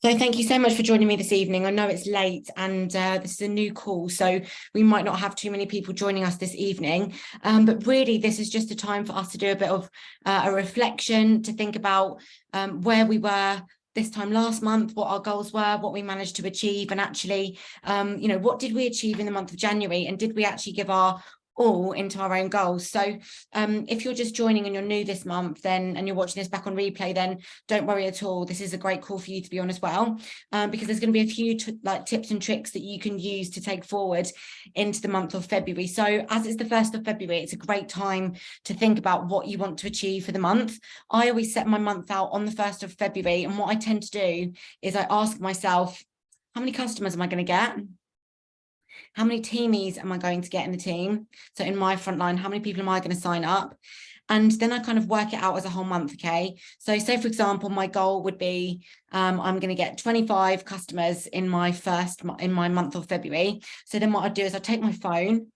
So thank you so much for joining me this evening. I know it's late and this is a new call, so we might not have too many people joining us this evening. But really, this is just a time for us to do a bit of a reflection, to think about where we were this time last month, what our goals were, what we managed to achieve, and actually, what did we achieve in the month of January, and did we actually give our all into our own goals? So if you're just joining and you're new this month then, and you're watching this back on replay, then don't worry at all. This is a great call for you to be on as well, because there's going to be a few tips and tricks that you can use to take forward into the month of February. So as it's the 1st of February, it's a great time to think about what you want to achieve for the month. I always set my month out on the 1st of February, and what I tend to do is I ask myself, how many customers am I going to get? How many teamies am I going to get in the team? So in my front line, how many people am I going to sign up? And then I kind of work it out as a whole month, okay? So say, for example, my goal would be, I'm going to get 25 customers in my month of February. So then what I'd do is I'd take my phone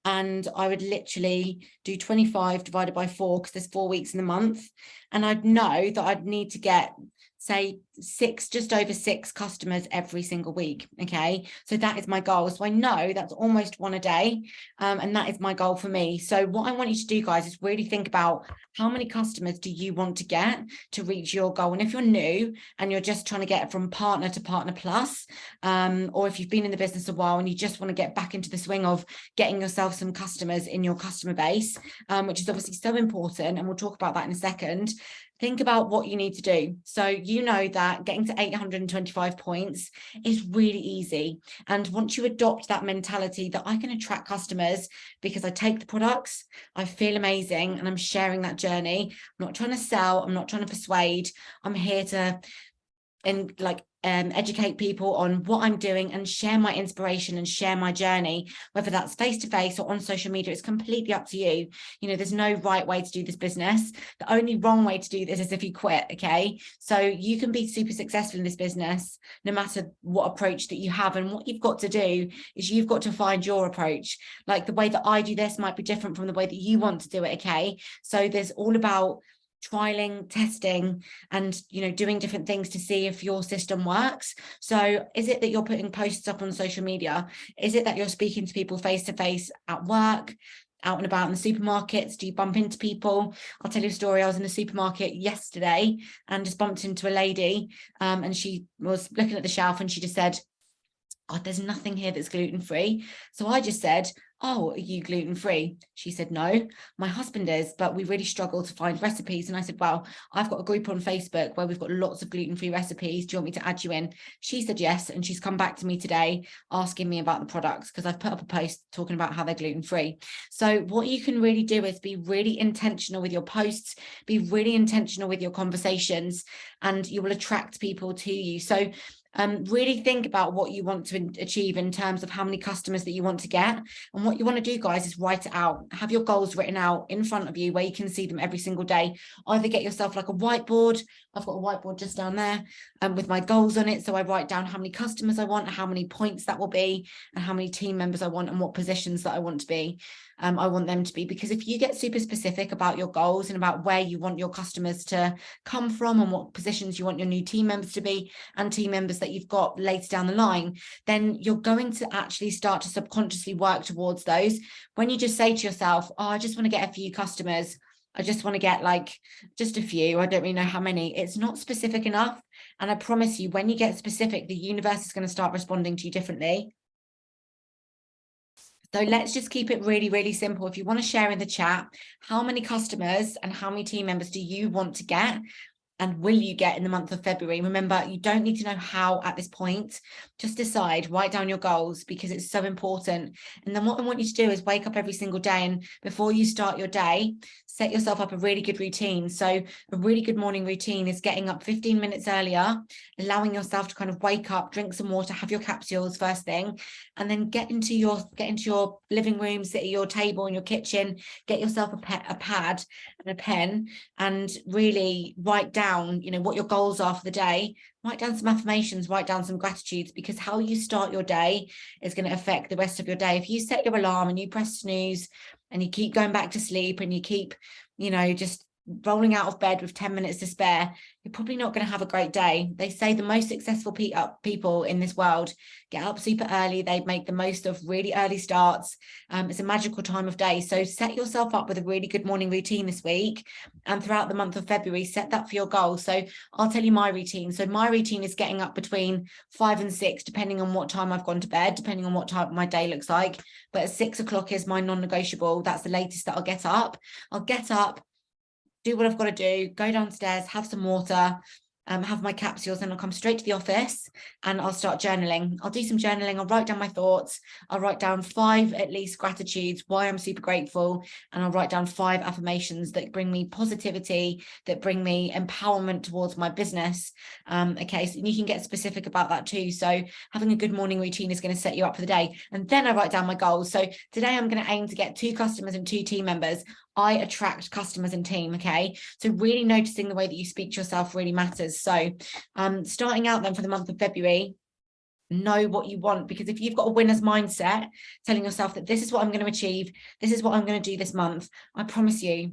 and I would literally do 25 divided by 4, because there's 4 weeks in the month. And I'd know that I'd need to get, say, just over 6 customers every single week. Okay, so that is my goal. So I know that's almost one a day, and that is my goal for me. So what I want you to do, guys, is really think about how many customers do you want to get to reach your goal. And if you're new and you're just trying to get from partner to partner plus, or if you've been in the business a while and you just want to get back into the swing of getting yourself some customers in your customer base, which is obviously so important, and we'll talk about that in a second. Think about what you need to do. So you know that getting to 825 points is really easy. And once you adopt that mentality that I can attract customers because I take the products, I feel amazing, and I'm sharing that journey. I'm not trying to sell, I'm not trying to persuade. I'm here to educate people on what I'm doing and share my inspiration and share my journey, whether that's face-to-face or on social media. It's completely up to you. There's no right way to do this business. The only wrong way to do this is if you quit. Okay, so you can be super successful in this business no matter what approach that you have. And what you've got to do is you've got to find your approach. Like the way that I do this might be different from the way that you want to do it. Okay, so there's all about trialing, testing, and doing different things to see if your system works. So is it that you're putting posts up on social media? Is it that you're speaking to people face to face at work, out and about in the supermarkets? Do you bump into people? I'll tell you a story. I was in the supermarket yesterday and just bumped into a lady, and she was looking at the shelf and she just said, "Oh, there's nothing here that's gluten-free." So I just said, "Oh, are you gluten-free?" She said, "No, my husband is, but we really struggle to find recipes." And I said, "Well, I've got a group on Facebook where we've got lots of gluten-free recipes. Do you want me to add you in?" She said yes, and she's come back to me today asking me about the products, because I've put up a post talking about how they're gluten-free. So what you can really do is be really intentional with your posts, be really intentional with your conversations, and you will attract people to you. So really think about what you want to achieve in terms of how many customers that you want to get. And what you want to do, guys, is write it out. Have your goals written out in front of you where you can see them every single day. Either get yourself like a whiteboard. I've got a whiteboard just down there with my goals on it. So I write down how many customers I want, how many points that will be, and how many team members I want, and what positions that I want to be. I want them to be, because if you get super specific about your goals and about where you want your customers to come from and what positions you want your new team members to be, and team members that you've got later down the line, then you're going to actually start to subconsciously work towards those. When you just say to yourself, "Oh, I just want to get a few customers, I just want to get just a few, I don't really know how many," it's not specific enough. And I promise you, when you get specific, the universe is going to start responding to you differently. So let's just keep it really, really simple. If you want to share in the chat, how many customers and how many team members do you want to get? And will you get in the month of February? Remember, you don't need to know how at this point. Just decide, write down your goals, because it's so important. And then what I want you to do is wake up every single day, and before you start your day, set yourself up a really good routine. So a really good morning routine is getting up 15 minutes earlier, allowing yourself to kind of wake up, drink some water, have your capsules first thing, and then get into your living room, sit at your table in your kitchen, get yourself a pad and a pen, and really write down what your goals are for the day. Write down some affirmations, write down some gratitudes, because how you start your day is going to affect the rest of your day. If you set your alarm and you press snooze and you keep going back to sleep and you keep just rolling out of bed with 10 minutes to spare, you're probably not going to have a great day. They say the most successful people in this world get up super early. They make the most of really early starts. It's a magical time of day. So set yourself up with a really good morning routine this week. And throughout the month of February, set that for your goal. So I'll tell you my routine. So my routine is getting up between 5 and 6, depending on what time I've gone to bed, depending on what time my day looks like. But at 6 o'clock is my non-negotiable. That's the latest that I'll get up. I'll get up, do what I've got to do, go downstairs, have some water, have my capsules, and I'll come straight to the office and I'll start journaling. I'll do some journaling. I'll write down my thoughts. I'll write down 5 at least gratitudes, why I'm super grateful. And I'll write down 5 affirmations that bring me positivity, that bring me empowerment towards my business. Okay, so you can get specific about that too. So having a good morning routine is going to set you up for the day. And then I write down my goals. So today I'm going to aim to get 2 customers and 2 team members. I attract customers and team. Okay, so really noticing the way that you speak to yourself really matters. So starting out then for the month of February, know what you want, because if you've got a winner's mindset, telling yourself that this is what I'm going to achieve, this is what I'm going to do this month, I promise you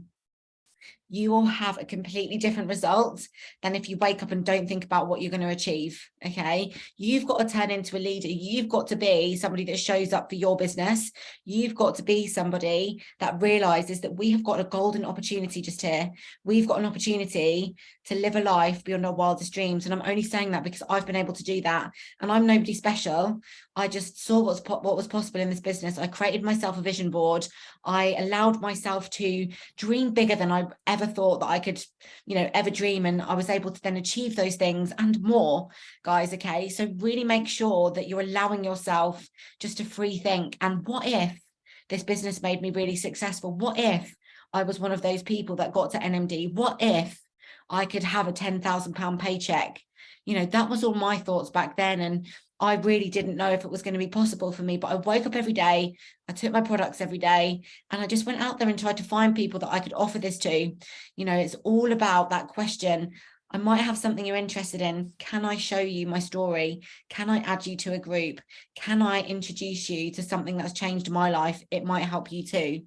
will have a completely different result than if you wake up and don't think about what you're going to achieve. Okay, you've got to turn into a leader. You've got to be somebody that shows up for your business. You've got to be somebody that realizes that we have got a golden opportunity just here. We've got an opportunity to live a life beyond our wildest dreams. And I'm only saying that because I've been able to do that. And I'm nobody special. I just saw what was possible in this business. I created myself a vision board. I allowed myself to dream bigger than I ever thought that I could, ever dream. And I was able to then achieve those things and more, guys. Okay, so really make sure that you're allowing yourself just to free think. And what if this business made me really successful? What if I was one of those people that got to NMD? What if I could have a £10,000 paycheck? That was all my thoughts back then. And I really didn't know if it was going to be possible for me, but I woke up every day, I took my products every day, and I just went out there and tried to find people that I could offer this to. It's all about that question. I might have something you're interested in. Can I show you my story? Can I add you to a group? Can I introduce you to something that's changed my life? It might help you too.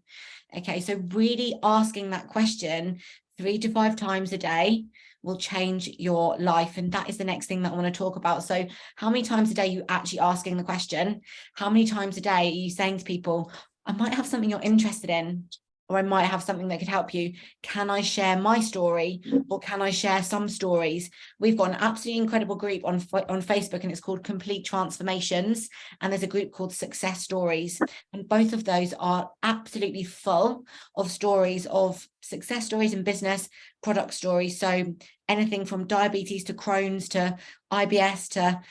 Okay, so really asking that question 3 to 5 times a day will change your life. And that is the next thing that I want to talk about. So how many times a day are you actually asking the question? How many times a day are you saying to people, I might have something you're interested in, or I might have something that could help you. Can I share my story, or can I share some stories? We've got an absolutely incredible group on Facebook, and it's called Complete Transformations. And there's a group called Success Stories. And both of those are absolutely full of stories, of success stories in business, product stories. So anything from diabetes to Crohn's to IBS to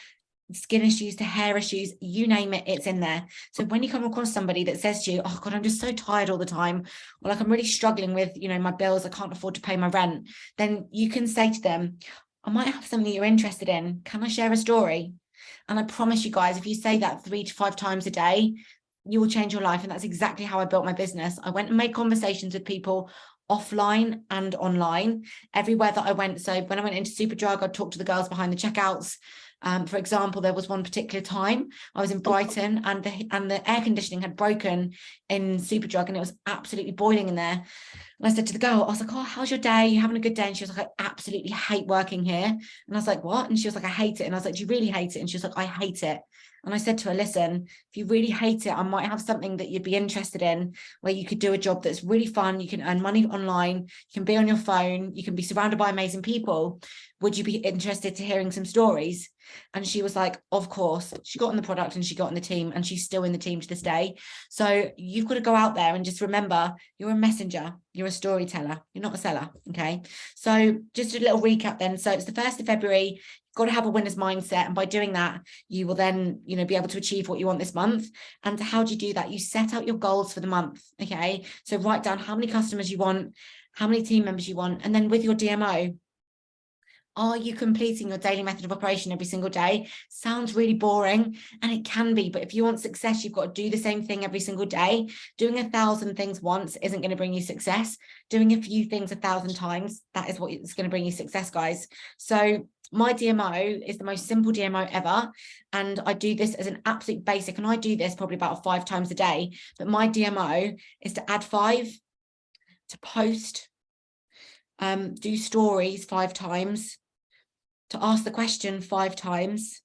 skin issues to hair issues, you name it, it's in there. So when you come across somebody that says to you, oh God, I'm just so tired all the time, or like I'm really struggling with, my bills, I can't afford to pay my rent, then you can say to them, I might have something you're interested in. Can I share a story? And I promise you guys, if you say that 3 to 5 times a day, you will change your life. And that's exactly how I built my business. I went and made conversations with people offline and online, everywhere that I went. So when I went into Superdrug, I'd talk to the girls behind the checkouts. For example, there was one particular time I was in Brighton, and the air conditioning had broken in Superdrug, and it was absolutely boiling in there. And I said to the girl, I was like, oh, how's your day? You having a good day? And she was like, I absolutely hate working here. And I was like, what? And she was like, I hate it. And I was like, do you really hate it? And she was like, I hate it. And I said to her, listen, if you really hate it, I might have something that you'd be interested in, where you could do a job that's really fun. You can earn money online. You can be on your phone. You can be surrounded by amazing people. Would you be interested to hearing some stories? And she was like, of course. She got on the product and she got on the team, and she's still in the team to this day. So you've got to go out there and just remember, you're a messenger, you're a storyteller, you're not a seller. Okay, so just a little recap then. So it's the 1st of February. You've got to have a winner's mindset, and by doing that, you will then be able to achieve what you want this month. And how do you do that? You set out your goals for the month. Okay, so write down how many customers you want, how many team members you want, and then with your DMO, are you completing your daily method of operation every single day? Sounds really boring, and it can be, but if you want success, you've got to do the same thing every single day. Doing 1,000 things once isn't going to bring you success. Doing a few things 1,000 times, that is what is going to bring you success, guys. So my DMO is the most simple DMO ever, and I do this as an absolute basic, and I do this probably about 5 times a day. But my DMO is to add 5, to post, do stories 5 times, to ask the question 5 times,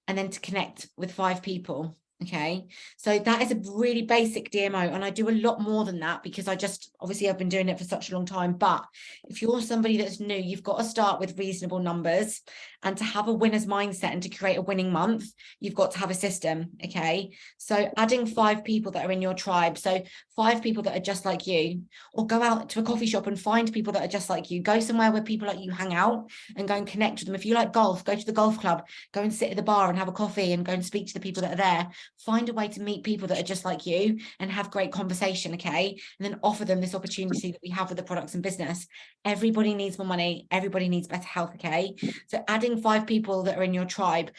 and then to connect with 5 people. Okay, so that is a really basic DMO, and I do a lot more than that because obviously I've been doing it for such a long time. But if you're somebody that's new, you've got to start with reasonable numbers, and to have a winner's mindset and to create a winning month, you've got to have a system. Okay, so adding 5 people that are in your tribe, so 5 people that are just like you, or go out to a coffee shop and find people that are just like you. Go somewhere where people like you hang out and go and connect with them. If you like golf, go to the golf club, go and sit at the bar and have a coffee and go and speak to the people that are there. Find a way to meet people that are just like you and have great conversation, okay? And then offer them this opportunity that we have with the products and business. Everybody needs more money. Everybody needs better health, okay? So adding 5 people that are in your tribe.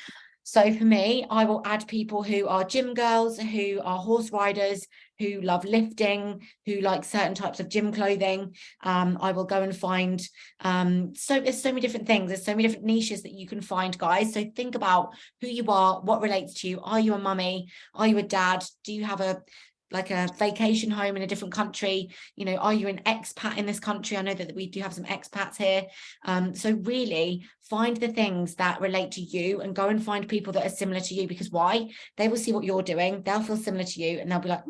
So for me, I will add people who are gym girls, who are horse riders, who love lifting, who like certain types of gym clothing. I will go and find, so there's so many different things. There's so many different niches that you can find, guys. So think about who you are, what relates to you. Are you a mummy? Are you a dad? Do you have a vacation home in a different country? You know, are you an expat in this country? I know that we do have some expats here. So really find the things that relate to you and go and find people that are similar to you, because why? They will see what you're doing, they'll feel similar to you, and they'll be like,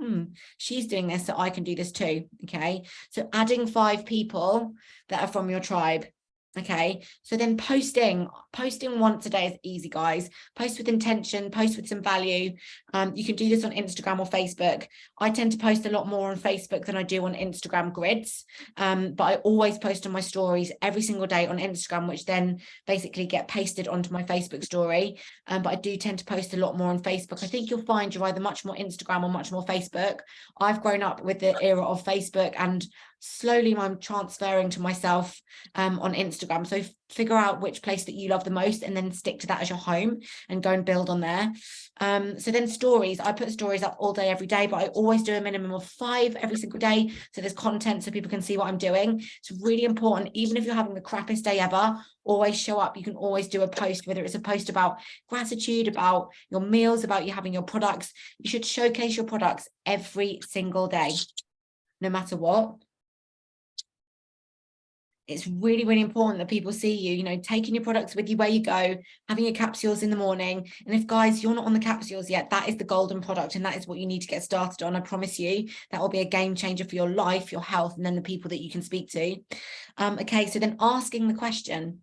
she's doing this, so I can do this too. Okay, so adding 5 people that are from your tribe. Okay, so then posting once a day is easy, guys. Post with intention, post with some value. You can do this on Instagram or Facebook. I tend to post a lot more on Facebook than I do on Instagram grids, but I always post on my stories every single day on Instagram, which then basically get pasted onto my Facebook story. But I do tend to post a lot more on Facebook. I think you'll find you're either much more Instagram or much more Facebook. I've grown up with the era of Facebook, and slowly I'm transferring to myself on Instagram. So figure out which place that you love the most and then stick to that as your home and go and build on there. So then stories, I put stories up all day, every day, but I always do a minimum of 5 every single day. So there's content so people can see what I'm doing. It's really important. Even if you're having the crappiest day ever, always show up. You can always do a post, whether it's a post about gratitude, about your meals, about you having your products. You should showcase your products every single day, no matter what. It's really, really important that people see you, you know, taking your products with you where you go, having your capsules in the morning. And if, guys, you're not on the capsules yet, that is the golden product, and that is what you need to get started on. I promise you that will be a game changer for your life, your health, and then the people that you can speak to. Okay, so then asking the question.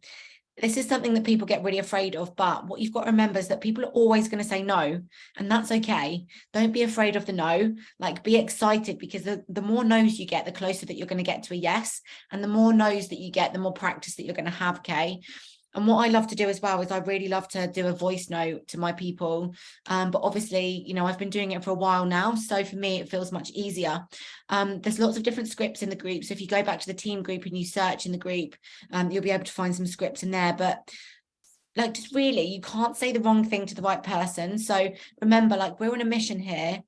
This is something that people get really afraid of, but what you've got to remember is that people are always going to say no, and that's okay. Don't be afraid of the no, like be excited, because the more no's you get, the closer that you're going to get to a yes, and the more no's that you get, the more practice that you're going to have, okay? And what I love to do as well is I really love to do a voice note to my people. But obviously, you know, I've been doing it for a while now. So for me, it feels much easier. There's lots of different scripts in the group. So if you go back to the team group and you search in the group, you'll be able to find some scripts in there. But like, just really, you can't say the wrong thing to the right person. So remember, like, we're on a mission here.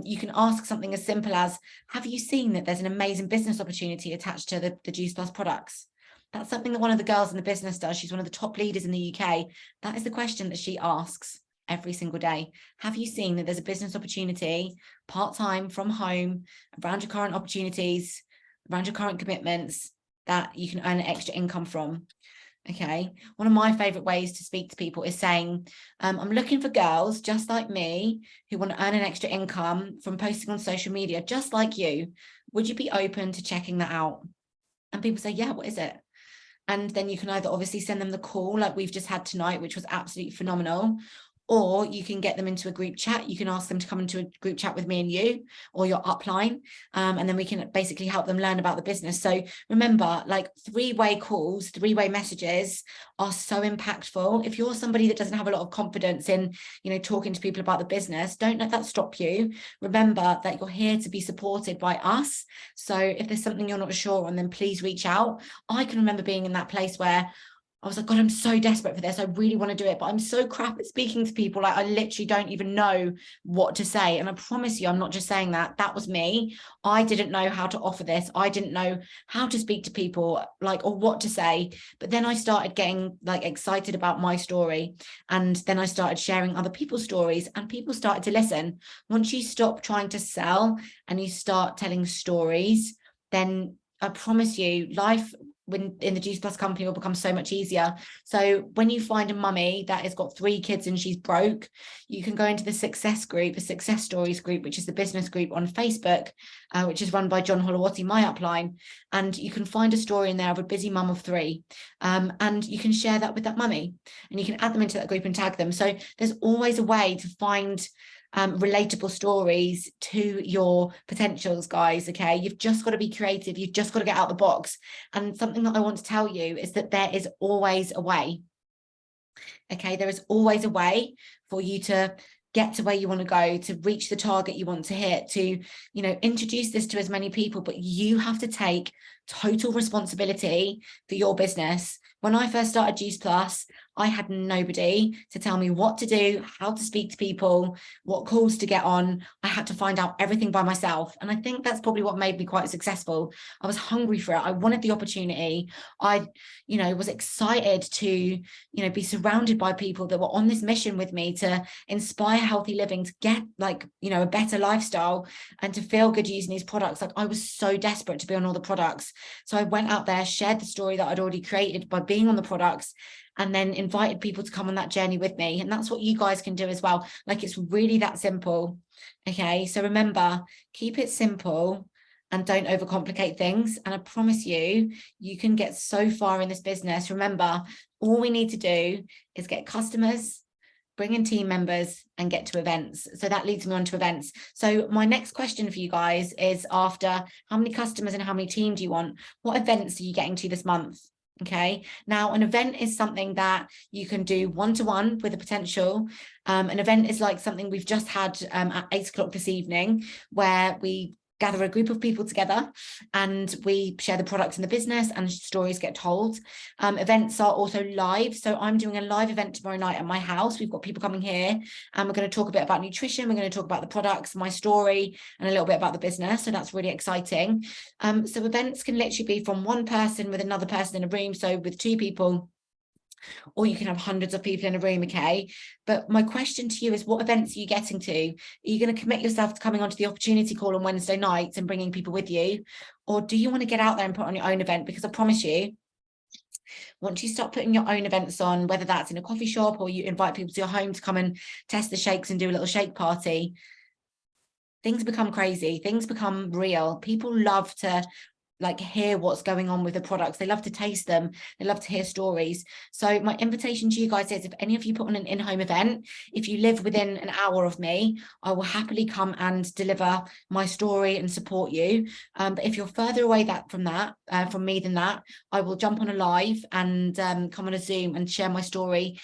You can ask something as simple as, have you seen that there's an amazing business opportunity attached to the Juice Plus products? That's something that one of the girls in the business does. She's one of the top leaders in the UK. That is the question that she asks every single day. Have you seen that there's a business opportunity part-time from home around your current opportunities, around your current commitments, that you can earn an extra income from? Okay. One of my favorite ways to speak to people is saying, I'm looking for girls just like me who want to earn an extra income from posting on social media, just like you. Would you be open to checking that out? And people say, yeah, what is it? And then you can either obviously send them the call like we've just had tonight, which was absolutely phenomenal, or you can get them into a group chat. You can ask them to come into a group chat with me and you, or your upline, and then we can basically help them learn about the business. So remember, like, 3-way calls, 3-way messages are so impactful. If you're somebody that doesn't have a lot of confidence in, you know, talking to people about the business, don't let that stop you. Remember that you're here to be supported by us. So if there's something you're not sure on, then please reach out. I can remember being in that place where I was like, God, I'm so desperate for this. I really want to do it, but I'm so crap at speaking to people. Like, I literally don't even know what to say. And I promise you, I'm not just saying that. That was me. I didn't know how to offer this. I didn't know how to speak to people, like, or what to say. But then I started getting like excited about my story. And then I started sharing other people's stories, and people started to listen. Once you stop trying to sell and you start telling stories, then I promise you, life in the Juice Plus company will become so much easier. So when you find a mummy that has got 3 kids and she's broke, you can go into the success group, the success stories group, which is the business group on Facebook, which is run by John Holowati, my upline. And you can find a story in there of a busy mum of 3. And you can share that with that mummy, and you can add them into that group and tag them. So there's always a way to find relatable stories to your potentials, guys. Okay, you've just got to be creative, you've just got to get out the box. And something that I want to tell you is that there is always a way. Okay, there is always a way for you to get to where you want to go, to reach the target you want to hit, to, you know, introduce this to as many people. But you have to take total responsibility for your business. When I first started Juice Plus, I had nobody to tell me what to do, how to speak to people, what calls to get on. I had to find out everything by myself. And I think that's probably what made me quite successful. I was hungry for it. I wanted the opportunity. I, you know, was excited to, you know, be surrounded by people that were on this mission with me to inspire healthy living, to get, like, you know, a better lifestyle and to feel good using these products. Like, I was so desperate to be on all the products. So I went out there, shared the story that I'd already created by being on the products, and then invited people to come on that journey with me. And that's what you guys can do as well. Like, it's really that simple. Okay, so remember, keep it simple and don't overcomplicate things. And I promise you, you can get so far in this business. Remember, all we need to do is get customers, bring in team members, and get to events. So that leads me on to events. So my next question for you guys is, after how many customers and how many team do you want? What events are you getting to this month? Okay, now an event is something that you can do one-to-one with a potential. An event is like something we've just had at 8 o'clock this evening, where we gather a group of people together and we share the products in the business and stories get told. Events are also live. So I'm doing a live event tomorrow night at my house. We've got people coming here and we're going to talk a bit about nutrition. We're going to talk about the products, my story, and a little bit about the business. So that's really exciting. So events can literally be from one person with another person in a room. So with 2 people, or you can have hundreds of people in a room. Okay, but my question to you is, what events are you getting to? Are you going to commit yourself to coming onto the opportunity call on Wednesday nights and bringing people with you? Or do you want to get out there and put on your own event? Because I promise you, once you start putting your own events on, whether that's in a coffee shop or you invite people to your home to come and test the shakes and do a little shake party, things become crazy, things become real. People love to, like, hear what's going on with the products. They love to taste them. They love to hear stories. So my invitation to you guys is, if any of you put on an in-home event, if you live within an hour of me, I will happily come and deliver my story and support you. But if you're further away from me than that, I will jump on a live and come on a Zoom and share my story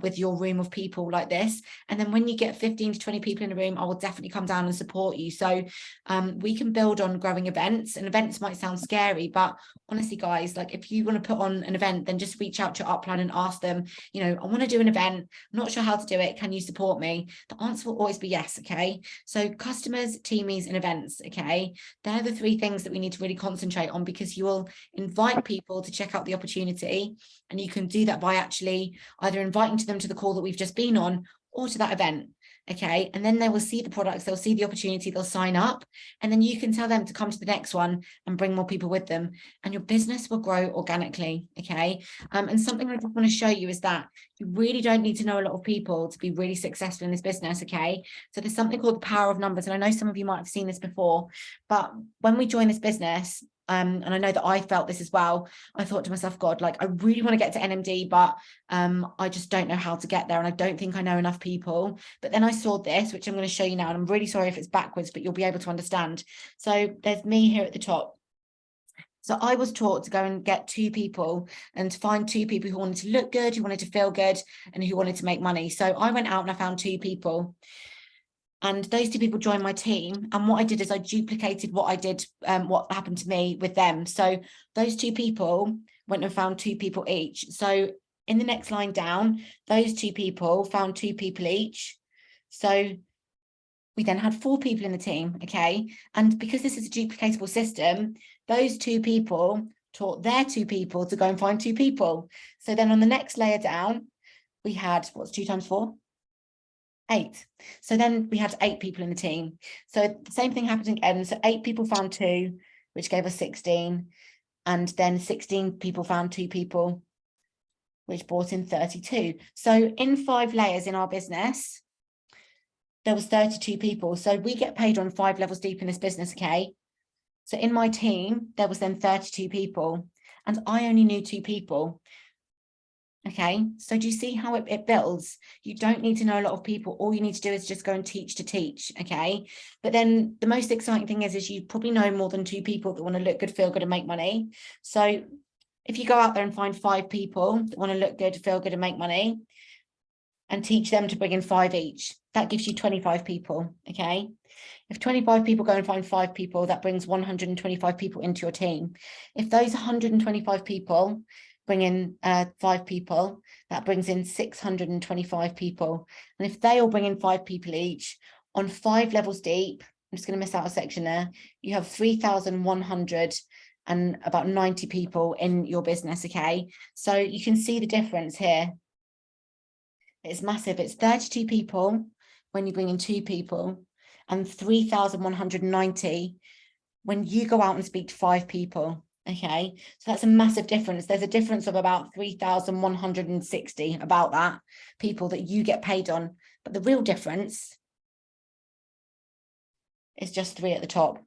with your room of people like this. And then when you get 15 to 20 people in a room, I will definitely come down and support you. So we can build on growing events, and events might sound scary, but honestly, guys, like, if you want to put on an event, then just reach out to your upline and ask them, you know, I want to do an event, I'm not sure how to do it, can you support me? The answer will always be yes. Okay, so customers, teamies, and events. Okay, they're the 3 things that we need to really concentrate on, because you will invite people to check out the opportunity, and you can do that by actually either inviting them to the call that we've just been on, or to that event. Okay, and then they will see the products, they'll see the opportunity, they'll sign up, and then you can tell them to come to the next one and bring more people with them, and your business will grow organically. Okay, and something I just want to show you is that you really don't need to know a lot of people to be really successful in this business. Okay, so there's something called the power of numbers, and I know some of you might have seen this before, but when we join this business, and I know that I felt this as well, I thought to myself, God, like, I really want to get to NMD, but I just don't know how to get there, and I don't think I know enough people. But then I saw this, which I'm going to show you now, and I'm really sorry if it's backwards, but you'll be able to understand. So there's me here at the top. So I was taught to go and get 2 people, and to find 2 people who wanted to look good, who wanted to feel good, and who wanted to make money. So I went out and I found 2 people. And those 2 people joined my team. And what I did is I duplicated what I did, what happened to me with them. So those 2 people went and found 2 people each. So in the next line down, those 2 people found 2 people each. So we then had 4 people in the team. Okay. And because this is a duplicatable system, those 2 people taught their 2 people to go and find 2 people. So then on the next layer down, we had, what's 2 times 4? 8. So then we had 8 people in the team. So the same thing happened again. So 8 people found 2, which gave us 16. And then 16 people found 2 people, which brought in 32. So in 5 layers in our business, there was 32 people. So we get paid on 5 levels deep in this business, okay? So in my team, there was then 32 people, and I only knew 2 people. Okay, so do you see how it builds? You don't need to know a lot of people. All you need to do is just go and teach to teach, okay? But then the most exciting thing is you probably know more than 2 people that want to look good, feel good, and make money. So if you go out there and find 5 people that want to look good, feel good, and make money, and teach them to bring in 5 each, that gives you 25 people, okay? If 25 people go and find 5 people, that brings 125 people into your team. If those 125 people bring in 5 people, that brings in 625 people. And if they all bring in 5 people each, on 5 levels deep, I'm just going to miss out a section there, you have 3,100 and about 90 people in your business, okay? So you can see the difference here. It's massive. It's 32 people when you bring in 2 people, and 3,190 when you go out and speak to 5 people. Okay, so that's a massive difference. There's a difference of about 3,160 about that people that you get paid on. But the real difference is just 3 at the top.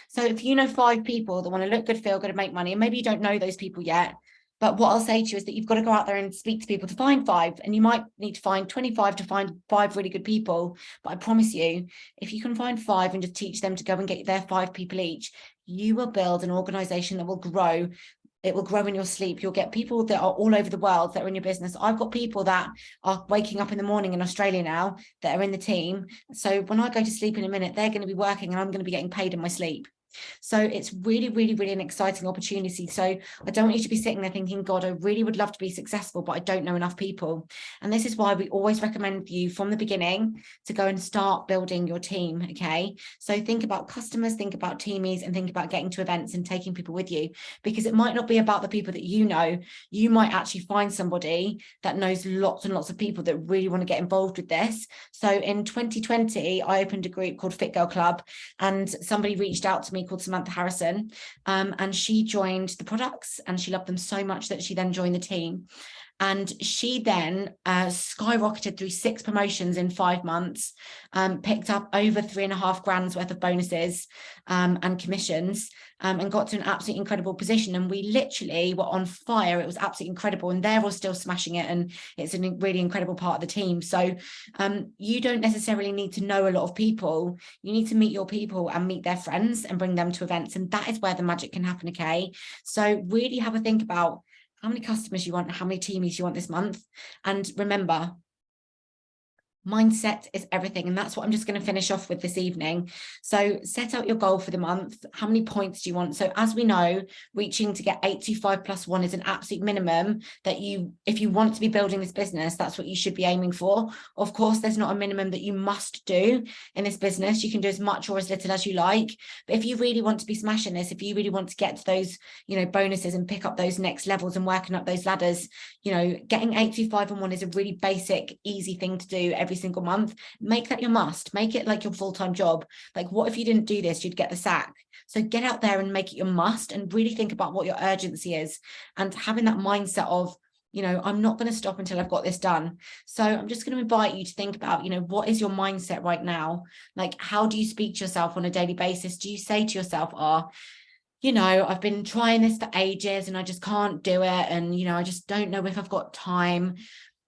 So if you know 5 people that want to look good, feel good, and make money, and maybe you don't know those people yet, but what I'll say to you is that you've got to go out there and speak to people to find 5, and you might need to find 25 to find 5 really good people. But I promise you, if you can find 5 and just teach them to go and get their 5 people each, you will build an organization that will grow. It will grow in your sleep. You'll get people that are all over the world that are in your business. I've got people that are waking up in the morning in Australia now that are in the team. So when I go to sleep in a minute, they're going to be working and I'm going to be getting paid in my sleep. So it's really, really, really an exciting opportunity. So I don't want you to be sitting there thinking, God, I really would love to be successful, but I don't know enough people. And this is why we always recommend you from the beginning to go and start building your team. Okay. So think about customers, think about teamies, and think about getting to events and taking people with you, because it might not be about the people that you know. You might actually find somebody that knows lots and lots of people that really want to get involved with this. So in 2020, I opened a group called Fit Girl Club, and somebody reached out to me called Samantha Harrison, and she joined the products and she loved them so much that she then joined the team. And she then skyrocketed through 6 promotions in 5 months, picked up over 3.5 grand's worth of bonuses and commissions, and got to an absolutely incredible position. And we literally were on fire. It was absolutely incredible. And they're all still smashing it. And it's a really incredible part of the team. So you don't necessarily need to know a lot of people. You need to meet your people and meet their friends and bring them to events. And that is where the magic can happen, okay? So really have a think about how many customers you want, how many teamies you want this month. And remember, mindset is everything. And that's what I'm just going to finish off with this evening. So set out your goal for the month. How many points do you want? So as we know, reaching to get 825+1 is an absolute minimum that if you want to be building this business, that's what you should be aiming for. Of course, there's not a minimum that you must do in this business. You can do as much or as little as you like. But if you really want to be smashing this, if you really want to get to those, bonuses and pick up those next levels and working up those ladders, getting 825+1 is a really basic, easy thing to do every single month. Make that your must. Make it like your full-time job. Like, what if you didn't do this? You'd get the sack. So get out there and make it your must, and really think about what your urgency is, and having that mindset of, I'm not going to stop until I've got this done. So I'm just going to invite you to think about, what is your mindset right now? Like, how do you speak to yourself on a daily basis? Do you say to yourself, I've been trying this for ages and I just can't do it. And, I just don't know if I've got time.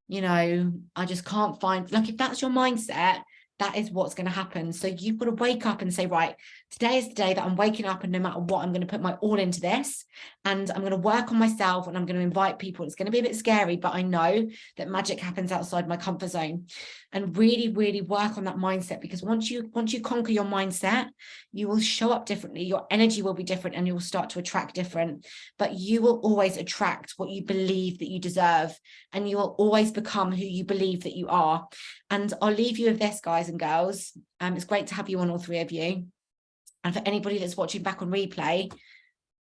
I just can't find, like, if that's your mindset, that is what's going to happen. So you've got to wake up and say, right, today is the day that I'm waking up, and no matter what, I'm going to put my all into this, and I'm going to work on myself, and I'm going to invite people. It's going to be a bit scary, but I know that magic happens outside my comfort zone. And really, really work on that mindset, because once you conquer your mindset, you will show up differently. Your energy will be different, and you will start to attract different. But you will always attract what you believe that you deserve, and you will always become who you believe that you are. And I'll leave you with this, guys and girls. It's great to have you on, all 3 of you. And for anybody that's watching back on replay,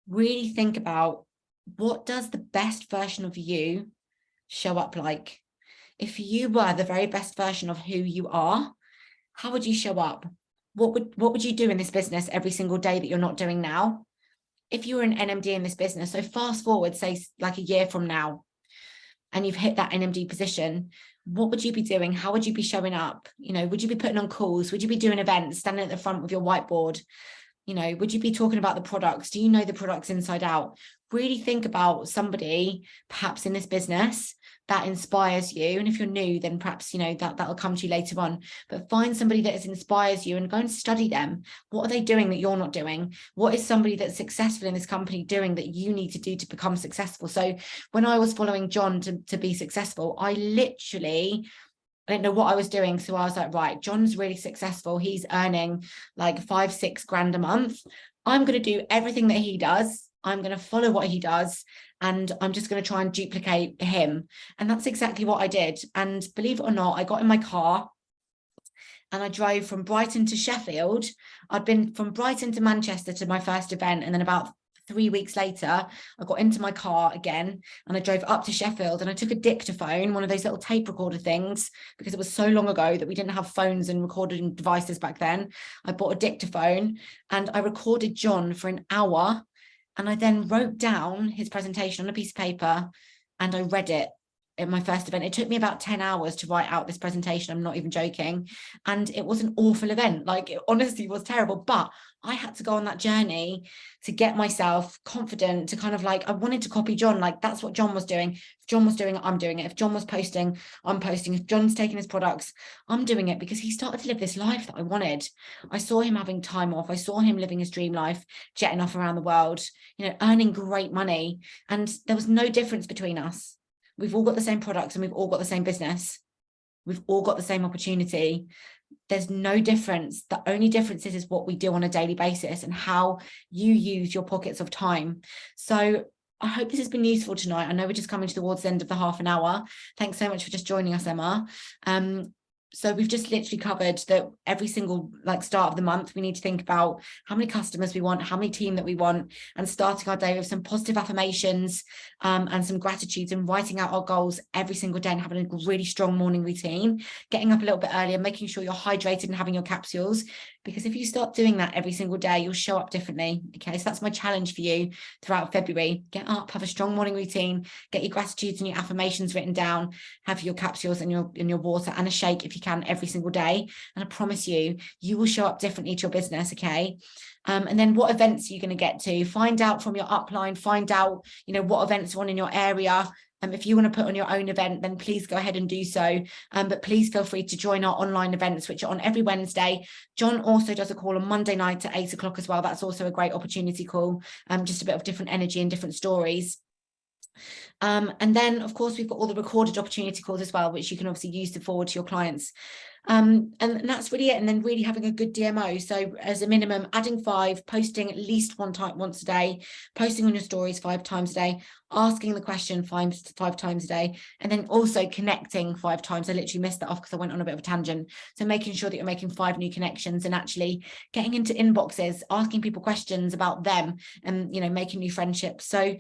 really think about, what does the best version of you show up like? If you were the very best version of who you are, how would you show up? What would you do in this business every single day that you're not doing now? if you were an NMD in this business, so fast forward, say like a year from now, and you've hit that NMD position, what would you be doing? How would you be showing up? You know, would you be putting on calls? Would you be doing events, standing at the front with your whiteboard? You know, would you be talking about the products? Do you know the products inside out? Really think about somebody perhaps in this business that inspires you. And if you're new, then perhaps, you know, that'll come to you later on. But find somebody that inspires you and go and study them. What are they doing that you're not doing? What is somebody that's successful in this company doing that you need to do to become successful? So when I was following John to be successful, I didn't know what I was doing. So I was like, right, John's really successful. He's earning like 5-6 grand a month. I'm going to do everything that he does. I'm going to follow what he does. And I'm just going to try and duplicate him. And that's exactly what I did. And believe it or not, I got in my car and I drove from Brighton to Sheffield. I'd been from Brighton to Manchester to my first event. And then about 3 weeks later, I got into my car again and I drove up to Sheffield and I took a dictaphone, one of those little tape recorder things, because it was so long ago that we didn't have phones and recording devices back then. I bought a dictaphone and I recorded John for an hour. And I then wrote down his presentation on a piece of paper and I read it at my first event. It took me about 10 hours to write out this presentation. I'm not even joking. And it was an awful event. Like, it honestly was terrible, but I had to go on that journey to get myself confident, to kind of like, I wanted to copy John. Like, that's what John was doing. If John was doing it, I'm doing it. If John was posting, I'm posting. If John's taking his products, I'm doing it, because he started to live this life that I wanted. I saw him having time off. I saw him living his dream life, jetting off around the world, you know, earning great money. And there was no difference between us. We've all got the same products and we've all got the same business. We've all got the same opportunity. There's no difference. The only difference is what we do on a daily basis and how you use your pockets of time. So I hope this has been useful tonight. I know we're just coming towards the end of the half an hour. Thanks so much for just joining us, Emma. So we've just literally covered that every single start of the month, we need to think about how many customers we want, how many team that we want, and starting our day with some positive affirmations and some gratitudes, and writing out our goals every single day and having a really strong morning routine, getting up a little bit earlier, making sure you're hydrated and having your capsules. Because if you start doing that every single day, you'll show up differently. Okay, so that's my challenge for you throughout February. Get up, have a strong morning routine, get your gratitudes and your affirmations written down, have your capsules and your water and a shake if you can every single day. And I promise you, you will show up differently to your business. Okay. And then what events are you going to get to? Find out from your upline, find out, you know, what events are on in your area. If you want to put on your own event, then please go ahead and do so. But please feel free to join our online events, which are on every Wednesday. John also does a call on Monday night at 8 o'clock as well. That's also a great opportunity call, just a bit of different energy and different stories. And then, of course, we've got all the recorded opportunity calls as well, which you can obviously use to forward to your clients. And that's really it. And then really having a good DMO. So as a minimum, adding 5, posting at least once a day, posting on your stories 5 times a day, asking the question 5 times a day, and then also connecting 5 times. I literally missed that off because I went on a bit of a tangent. So making sure that you're making 5 new connections and actually getting into inboxes, asking people questions about them, and, you know, making new friendships. So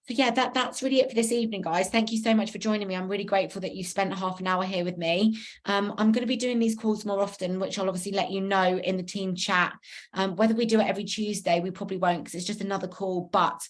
yeah, that's really it for this evening, guys. Thank you so much for joining me. I'm really grateful that you spent half an hour here with me. I'm going to be doing these calls more often, which I'll obviously let you know in the team chat. Whether we do it every Tuesday, we probably won't, because it's just another call, but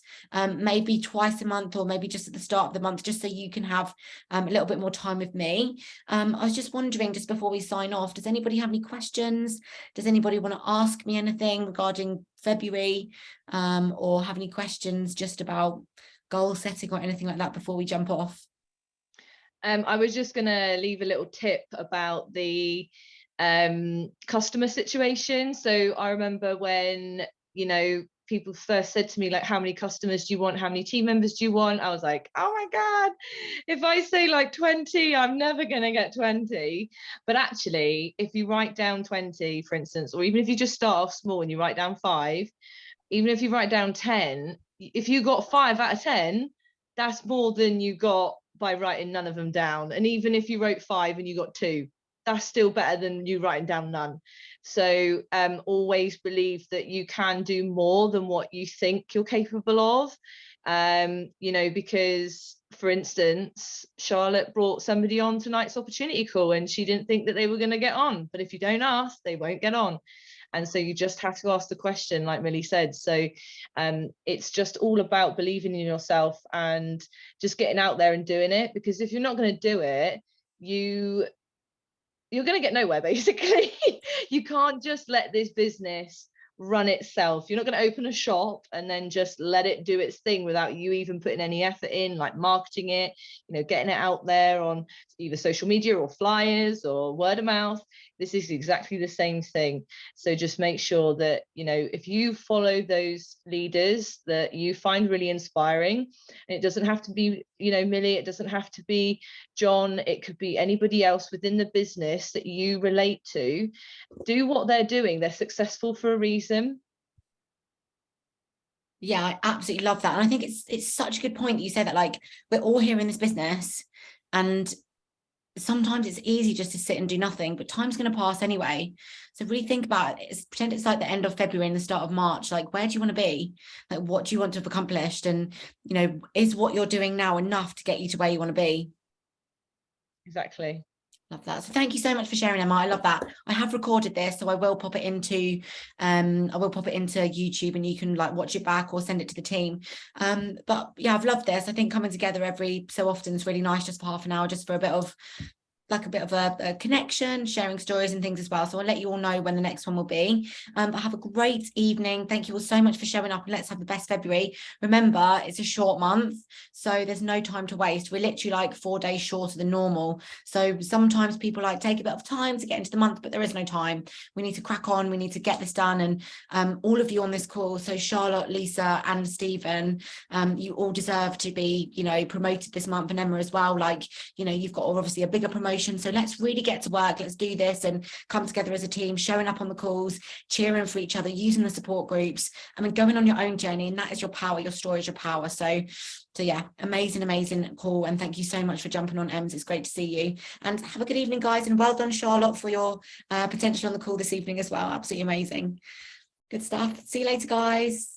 maybe twice a month, or maybe just at the start of the month, just so you can have a little bit more time with me. I was just wondering, just before we sign off, does anybody have any questions? Does anybody want to ask me anything regarding February, or have any questions just about goal setting or anything like that before we jump off? I was just going to leave a little tip about the customer situation. So I remember when, you know, people first said to me, like, how many customers do you want? How many team members do you want? I was like, oh my God, if I say like 20, I'm never going to get 20. But actually, if you write down 20, for instance, or even if you just start off small and you write down 5, even if you write down 10, if you got 5 out of 10, that's more than you got by writing none of them down. And even if you wrote 5 and you got 2, that's still better than you writing down none. So always believe that you can do more than what you think you're capable of. You know, because, for instance, Charlotte brought somebody on tonight's opportunity call and she didn't think that they were going to get on. But if you don't ask, they won't get on. And so you just have to ask the question, like Millie said. So it's just all about believing in yourself and just getting out there and doing it, because if you're not going to do it, you're going to get nowhere, basically. You can't just let this business run itself. You're not going to open a shop and then just let it do its thing without you even putting any effort in, like marketing it, getting it out there on either social media or flyers or word of mouth. This is exactly the same thing. So just make sure that, if you follow those leaders that you find really inspiring, and it doesn't have to be, Millie, it doesn't have to be John, it could be anybody else within the business that you relate to, do what they're doing. They're successful for a reason. Yeah, I absolutely love that. And I think it's such a good point that you say that, like, we're all here in this business, and sometimes it's easy just to sit and do nothing, but time's going to pass anyway. So really think about it. Pretend it's like the end of February and the start of March. Like, where do you want to be? Like, what do you want to have accomplished? And, is what you're doing now enough to get you to where you want to be? Exactly. Love that. So thank you so much for sharing, Emma. I love that. I have recorded this, so I will pop it into YouTube, and you can like watch it back or send it to the team. But yeah, I've loved this. I think coming together every so often is really nice, just for half an hour, just for a bit of a connection, sharing stories and things as well. So I'll let you all know when the next one will be. But have a great evening. Thank you all so much for showing up, and let's have the best February. Remember, it's a short month, so there's no time to waste. We're literally like 4 days shorter than normal. So sometimes people like take a bit of time to get into the month, but there is no time. We need to crack on. We need to get this done. And all of you on this call, so Charlotte, Lisa and Stephen, you all deserve to be, promoted this month, and Emma as well. Like, you've got obviously a bigger promotion. So let's really get to work. Let's do this and come together as a team, showing up on the calls, cheering for each other, using the support groups. Going on your own journey, and that is your power. Your story is your power. So yeah, amazing call, and thank you so much for jumping on, Ems. It's great to see you, and have a good evening, guys, and well done, Charlotte, for your potential on the call this evening as well. Absolutely amazing. Good stuff. See you later, guys.